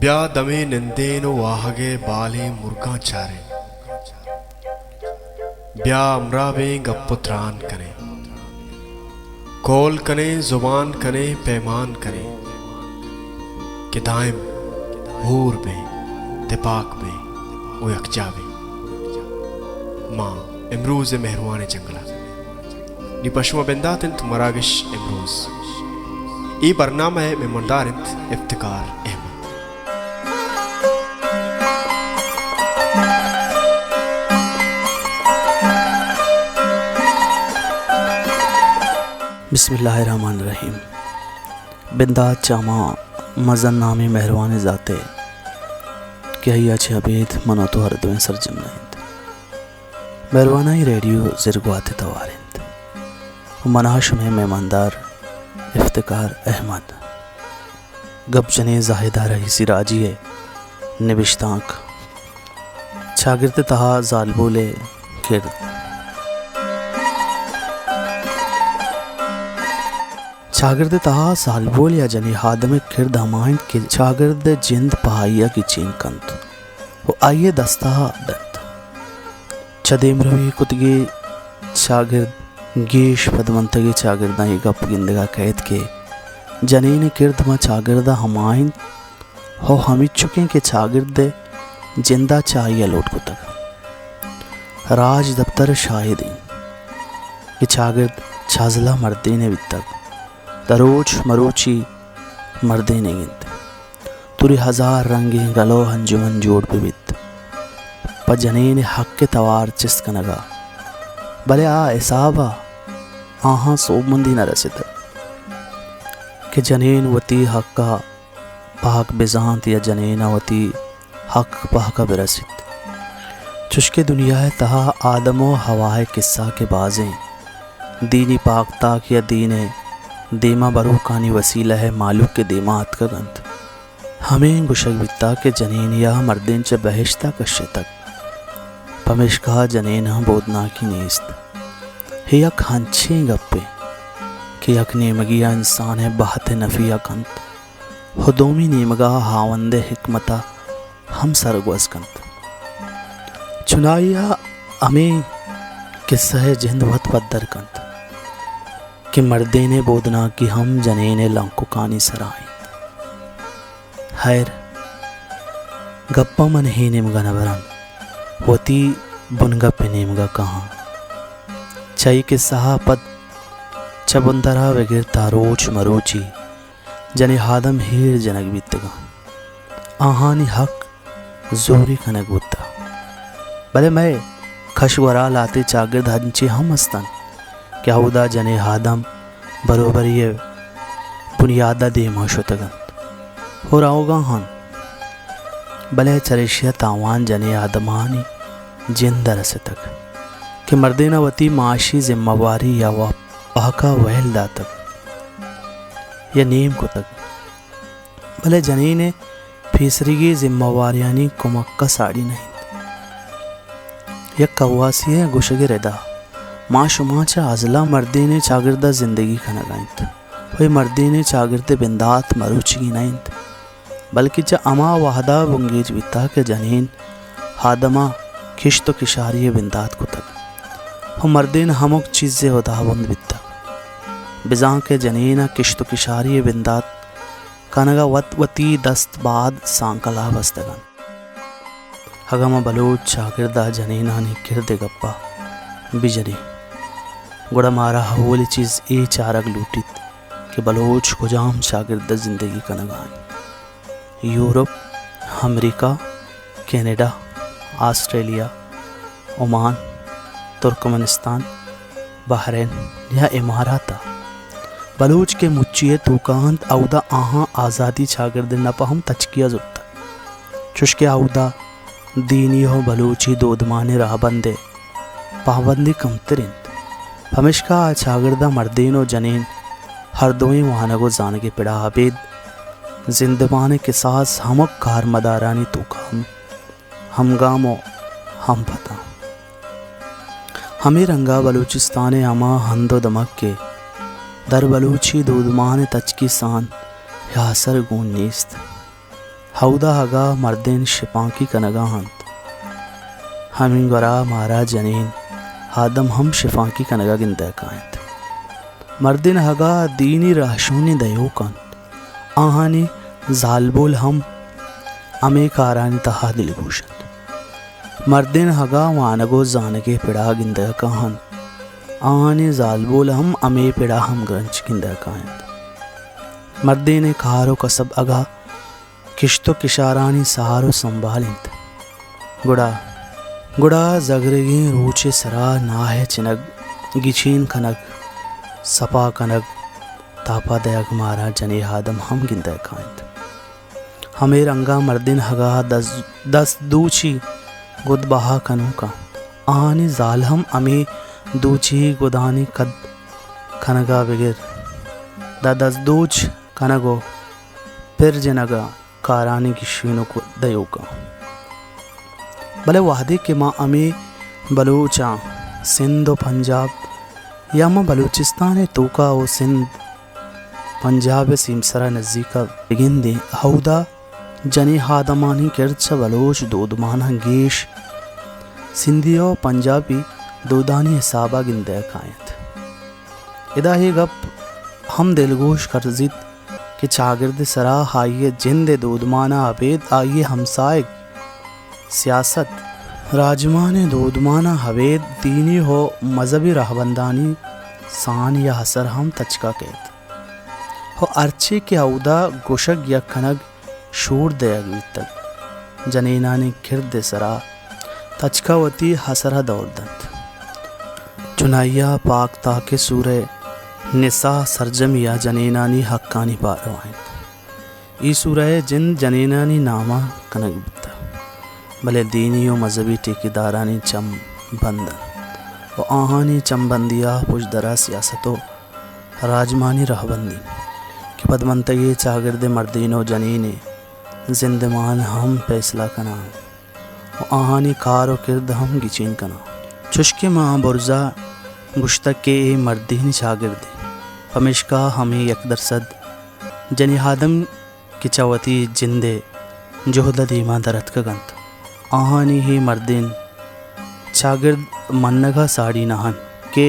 بیا دمے نندین واہگے بالے مرگاں چارے بیا امرا بیں گپتران کنے کول کنے زبان کنے پیمان کنے کہ دائم ہور بیں تپاک بیں او یکجا بیں ماں امروز مہروان جنگلہ نی پشمہ بنداتنت مراگش امروز ای برنامہ ہے ممندارنت افتکار احمد. بسم اللہ الرحمن الرحیم. بندات چاما مزن نامی مہروان ذاتے کہ ہیا چھ عبید منو تو ہردویں سرجم نہند مہروانائی ریڈیو زرگوات توارند مناش میں مہماندار افتکار احمد گپ جنے زاہدہ رئیسی راجیے نبشتانک چھاگرد تہا زالبولے کرد چاگرد تہا سالبول یا جنی ہادم کرد ہمائن کی چاگرد جند پہائیا کی چین کنت وہ آئیے دستہ دت چدیم روی کتگی چاگرد گیش پدمنتگی چاگردہ ہی گپ گندگا قید کے جنین کرد ما چاگردہ ہمائن ہو ہمیں چکیں کہ چاگرد جندہ چاہیے لوٹ کو تک راج دفتر شاہدین کہ چاگرد چھازلہ مردین بھی تک دروچ مروچی مردے نے گنتے توری ہزار رنگی گلو ہنجمن جوڑ پہ بیت پا جنین حق کے توار چست کنگا بلے احسابا آہاں سوب مندی نہ رسیتا کہ جنین وطی حق کا پاک بزانت یا جنین وطی حق پاک برسید چشک دنیا ہے تہا آدم و ہوائے قصہ کے بازیں دینی پاک تاک یا دین دیما بروکانی وسیلہ ہے مالک کے دیمات کا گند ہمیں گشک بیتا کہ جنین یا مردین چا بہشتا کشے تک پمشکا جنین بودنا کی نیست ہی یک ہنچیں گپے کہ یک نیمگیا انسان ہے بہت نفیہ کنت خدومی نیمگا ہاوند حکمتا ہم سرگوز کنت چنائیا ہمیں قصہ جند وط پدر کنت کہ مردین بودنا کی ہم جنین لنکو کانی سرائیں خیر گپا من ہی نمگا نبرن وطی بنگا پہ نمگا کہاں چاہی کہ صحابت چبندرہ وگر تاروچ مروچی جنی ہادم ہیر جنگ بیتگا آہانی حق زوری کنگ بوتا بلے میں کھشورا لاتے چاگرد ہنچی ہم استن کہ اودا جنے ہادم بروبری بنیادہ دیما شتگند اور آوگا ہن بلے چریشیا تاوان جنے آدمانی جند رسے تک کہ مردین وطی معاشی ذمہ واری یا پاکا وحل دا تک یا نیم کو تک بلے جنین پھیسرگی ذمہ واریانی کمکہ ساڑی نہیں یک قواسی ہے گوشگ ردا ماں شما چا ازلا مردین چاگردہ زندگی کھنگائنت ہوئی مردین چاگرد بندات مروچگی نائنت بلکہ چا اما وحدہ بنگیج بیتا کہ جنین ہادمہ کشت و کشاری بندات کو تک ہو مردین ہمک چیزیں ہوتا بند بیتا بزان کے جنین کشت و کشاری بندات کانگا وطی دست بعد سانکلا بستگان ہگم بلوچ چاگردہ جنینانی کرد گپا بجری گوڑا مارا حولی چیز ای چارگ لوٹیت کہ بلوچ کو جام شاگرد زندگی کا نگائیں یورپ امریکہ Canada Australia Oman Turkmenistan Bahrain یا اماراتا بلوچ کے مچیے توکانت اودا آہاں آزادی شاگرد نپہم تچکیہ زبتا چشک اودا دینی ہو بلوچی دودمانے راہ بندے پابندی کمترین ہمیشہ چاگردہ مردین و جنین ہر دوئیں وہانگو زانگی پڑا عبید زندمان کے ساز ہمک کار مدارانی تو کام ہم گام و ہم پتا ہمیں رنگا بلوچستان اما ہند و دمک کے در بلوچی دودمان تچکی سان یا سر گون نیست ہودہ ہگا مردین شپانکی کنگا ہنت ہمیں گورا مارا جنین آدم ہم شفانکی کنگا گندہ کائنت مردین ہگا دینی رہشونی دیو کن آہانی زالبول ہم امے کارانی تہا دل گوشت مردین ہگا وانگو زانگے پڑا گندہ کہن آہانی زالبول ہم امے پڑا ہم گرنچ گندہ کائنت مردین کارو کسب اگا کشتو کشارانی سہارو سنبھالنت گڑا زگرگین روچے سرا ناہے چنگ گچین کنگ سپا کنگ تاپا دیگ مارا جنے آدم ہم گندہ کائنت ہمیں رنگا مردین ہگا دس دوچی گد بہا کنو کا آہانی زال ہم امے دوچی گدانی کد کنگا بگر دا دس دوچ کنگو پھر جنگا کارانی گشینو کو دیو کا بلے وحدے کے ماں امی بلوچاں سندھ و پنجاب یا ماں بلوچستان توکا و سندھ پنجاب سیمسرا نزدیکا بگن دے ہودہ جنی ہادمانی کرچا بلوچ دودمانا گیش سندھی و پنجابی دودانی حسابہ گندے کائنت ادا ہی گپ ہم دلگوش کرزید کہ چاگرد سرا ہائیے جند دودمانا عبید آئیے ہمسائے سیاست راجمان دودمانا حوید دینی ہو مذہبی رہبندانی سان یا حسر ہم تچکا کہت ہو ارچے کے عودہ گوشگ یا کنگ شور دے اگویتگ جنینانی گرد سرا تچکا وتی حسرہ دوردند چنائیا پاک تاکہ سورہ نساء سرجمیہ جنینانی حقانی باروائن ای سورہ جن جنینانی نامہ کنگ بتا بلے دینی و مذہبی ٹیکیدارانی چم بندن و آہانی چم بندیا پشدرا سیاستو راجمانی رہبندی کہ پدمنتگی چاگرد مردین و جنین زندمان ہم فیصلہ کنا و آہانی کار و کرد ہم گچین کنا چشک ماں برزا گشتک کے مردین چاگردی پمشکا ہمیں یک درصد جنی آدم کی چوتی جندے جہدہ دیما درد کا گنت آہانی ہی مردین چاگرد منگا ساڑی نہن کہ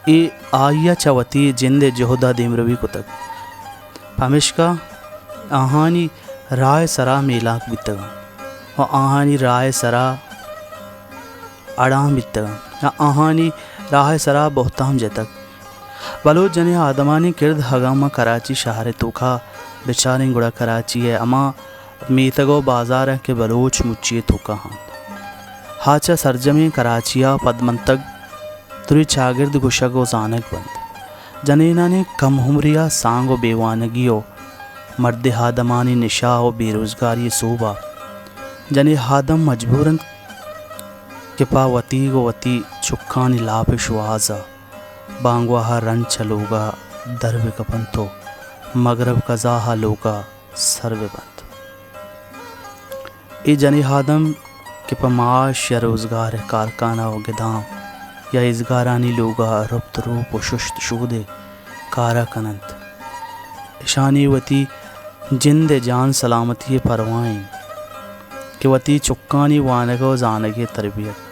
ای آئیا چوتی جند جہدہ دیمروی کتک پمشکا آہانی رائے سرا میلاک بیتگن و آہانی رائے سرا اڑام بیتگن یا آہانی رائے سرا بہتام جتک بلو جنے آدمانی کرد ہگاما کراچی شہر توکھا بچاریں گڑا کراچی ہے اما میتگو بازار کے بلوچ مچیے توکا ہاں ہاچا سرجمی کراچیا پدمنتگ تری چاگرد گشگ و زانک بند جنینانی کم ہمریا سانگ و بیوانگیو مرد ہادمانی نشا و بیروزگاری صوبہ جنی ہادم مجبورن کپا وتی گو وتی چکانی لاپ شوازا بانگواہا رن چلوگا درب کپنتو مغرب کزاہا لوگا سرو بند ای جنی ہادم کپا معاش یا روزگار کارکانہ و گدام یا ازگارانی لوگا ربط روپ و ششت شودے کارا کنند اشانی وتی جند جان سلامتی پروائیں کہ وتی چکانی وانگا و زانگی تربیت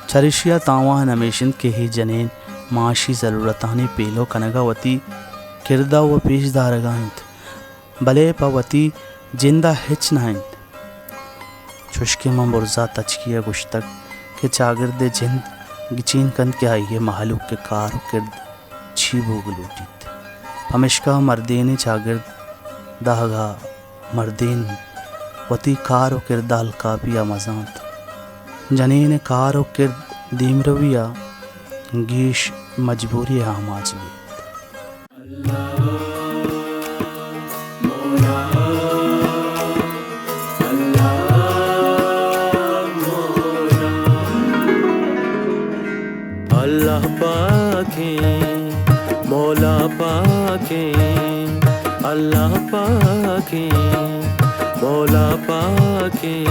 چرشیا تاواں نمیشن کے ہی جنین معاشی ضرورتانی پیلو کنگا وتی کردہ و پیش دارگاہند بلے پا وتی جندہ ہچ نہند چشکے میں برزا تچکیہ گشتک کہ چاگرد جند گچین کند کے آئیے محلوک کے کار کرد چھی بوگ لوٹیت ہمشکا مردین چاگرد داغا مردین وتی کار و کردہ القابیہ مزانت جنین کار و کرد دیمرویہ گیش مجبوری آماج بھی اللہ پاکیں مولا پاکیں اللہ پاکیں مولا پاکیں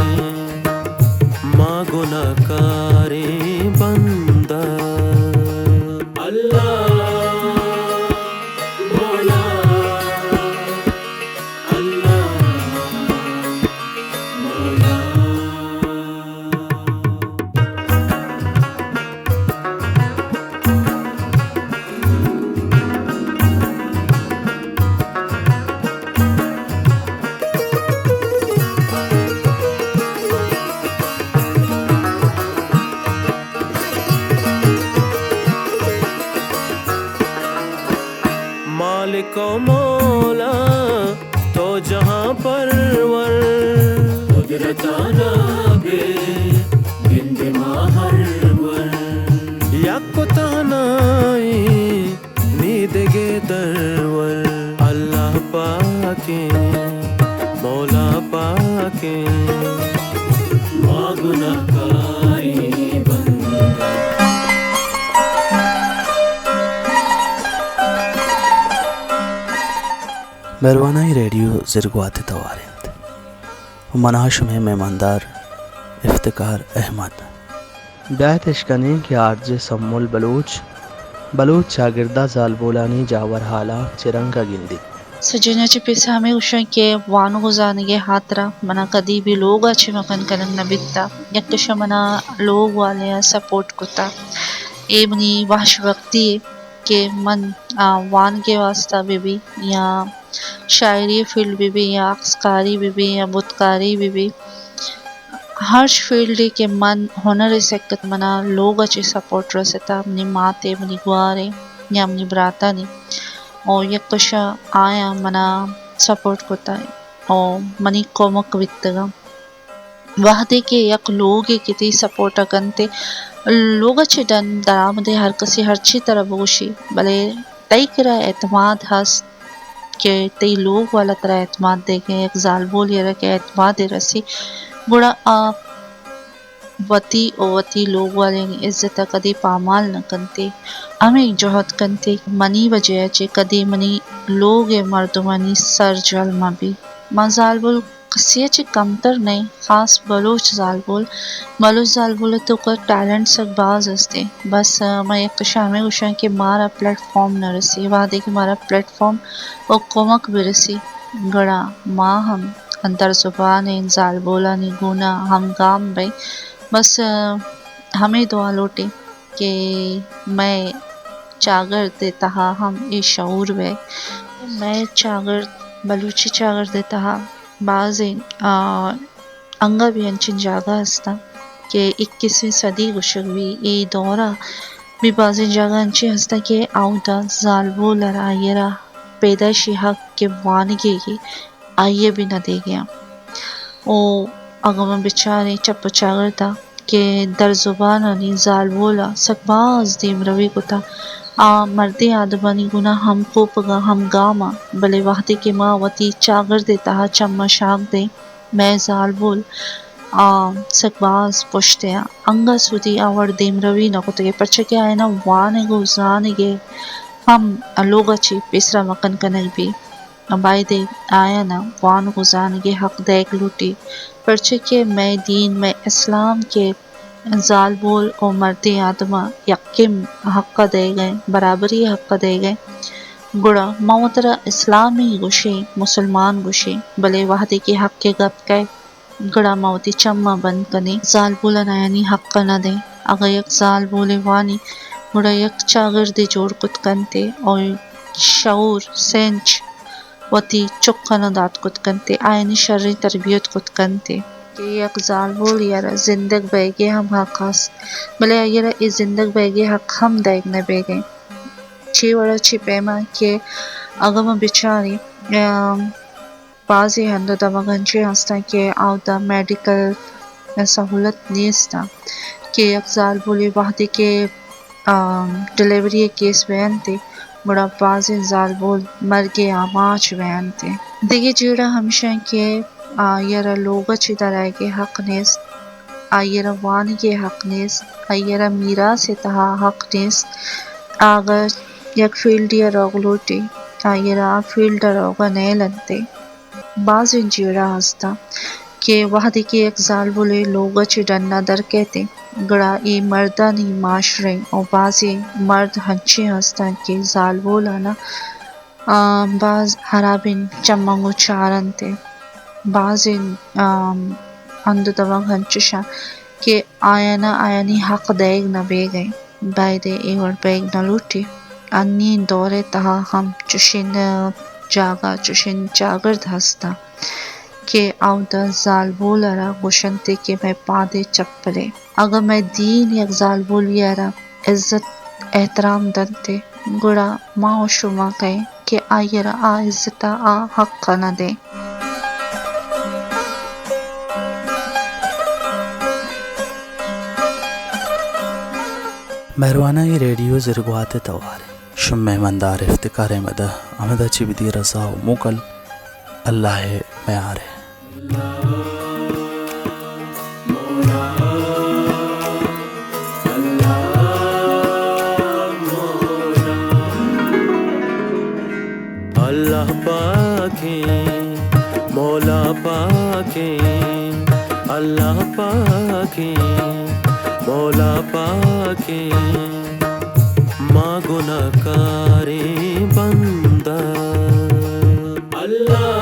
ماں گناہ کاریں بندہ اللہ مولا اللہ پاکیں مولا پاکیں ماں گناہگاری بندہ مهربانای ریڈیو زرگوات توارند مناش میں مہماندار افتخار احمد بیعت اشکنے کے آرز سمول بلوچ شاگردہ زال بولانی جاور حالا چرنگا گندی سجنا چی پیسا ہمیں اوشن کے وانو گزانگے ہاترا منا کدی بھی لوگا چی مکن کنن نبیتا یکش منا لوگ والے سپورٹ کتا اے منی وحش وقتی کہ من وان کے واسطہ بھی یا شاعری فیلڈ بھی یا عکسکاری بھی یا بتکاری بھی ہر فیلڈ کے من ہنر سکت منا لوگ اچھی سپورٹ رستا منی ماتے منی گوارے یا منی براتا نی اور یکشا آیا منا سپورٹ کتا ہے اور منی کومک ویتگا وحدے کے یک لوگ کتی سپورٹ کنتے لوگ اچھی ڈن درامدے ہر کسی ہر چی طرح بوشی بلے تئی کرا اعتماد ہس کہ تی لوگ والا طرح اعتماد دے گئے ایک زال بول یہ رکھے اعتماد رسی گوڑا وطی او وطی لوگ والے عزت کدی پامال نہ کنتے ہمیں جوہد کنتے منی وجہ چے کدی منی لوگ مردمانی سر جل مبی ماں زال بول کسی چے کمتر نہیں خاص بلوچ زال بول تو کر ٹیلنٹ سک باز ہستے بس میں یک شامے گوشن کہ مارا پلیٹ فارم نہ رسی وعدے کہ مارا پلیٹ فارم او کومک بھی رسی گڑا ماں ہم اندر زبان زال بولا نی گونا ہم گام بھائی بس ہمیں دعا لوٹے کہ میں چاگر دیتا ہا ہم ای شعور وے میں چاگر بلوچی چاگر دیتا ہا بعض انگا بھی انچن جاگہ ہستا کہ 21ویں صدی گشک بھی ای دورہ بھی بعض جاگہ انچی ہستا کہ آو دا زال بولا را آئیرا پیدائشی حق کے وانگے گی آئیے بھی نہ دے گیا او اگم بچارے چپ چاگر دا کہ در زبان نی زال بولا سک باز دیم روی کتا مردی آدمانی گنا ہم کوپگا ہم گاما بلے وحدی کے ماں وطی چاگر دیتا ہا چمہ شاگ دے میں زال بول سک باز پشتے انگا سودی آور دیم روی نہ کتگے پرچہ کیا ہے نا وانے گو زانے گے ہم لوگا چی پیسرا مکن کنگ بھی بائی دے آیا نا وان کو زانگے حق دیکھ لوٹی پرچہ کہ میں دین میں اسلام کے زال بول اور مردی آدمہ یقیم حق دے گئے برابری حق دے گئے گڑا موترہ اسلامی گوشے مسلمان گوشے بلے وحدے کے حق کے گپ کہے گڑا موتی چمہ بند کنے زال بولا نایانی حق نہ دے اگر یک زال بولے وانی گڑا یک چاگر دے جوڑ کت کنتے اور شعور سینچ وتی چکن دات کت کنتے آئینی شرری تربیت کت کنتے کہ یک زال بول یارا زندگ بیگے ہم حق ہست بلے یارا ای زندگ بیگے حق ہم دیگ نہ بیگے چی وڑا چی پیما کہ اگم بچاری بازی ہندو دا مگنچے ہستا کہ آو دا میڈیکل سہولت نیستا کہ یک زال بولی وحدی کے ڈیلیوری کیس بیان تے بڑا باز زال بول مرگے آماچ بیان تے دیگے جیڑا ہمیشہ کہ آئیرا لوگا چی درائے کے حق نیست آئیرا وان کے حق نیست آئیرا میرا سے تہا حق نیست آگا یک فیلڈ یا روگلوٹی آئیرا فیلڈ روگا نیلنتے باز جیڑا ہستا کہ وحدی کے ایک زال بولے لوگا چی ڈننا در کہتے گڑا ای مردہ نی معاشرے اور بعضی مرد ہنچے ہستا کہ زال بولانا بعض حرابین چمنگو چارنتے بعض اندو دوگ ہنچشا کہ آیانی حق دیگ نہ بے گئے بائدے ایور بیگ نہ لوٹی انی دورے تہا ہم چشن جاگا چشن چاگرد ہستا کہ آو دا زال بولا را گوشنتے کہ میں پادے چپلے اگر میں دین یک زال بولی را عزت احترام دنتے گڑا ماں و شما کہیں کہ آئی را آ عزتا آ حق نہ دے مہروانہ یہ ریڈیو زرگوات توارے شم مہماندار افتخار احمد چی بدی رضا و موکل اللہ معیار ہے۔ اللہ پاک ہے مولا پاک ہے، اللہ پاک ہے مولا پاک ہے، ماں گناہگار بندہ اللہ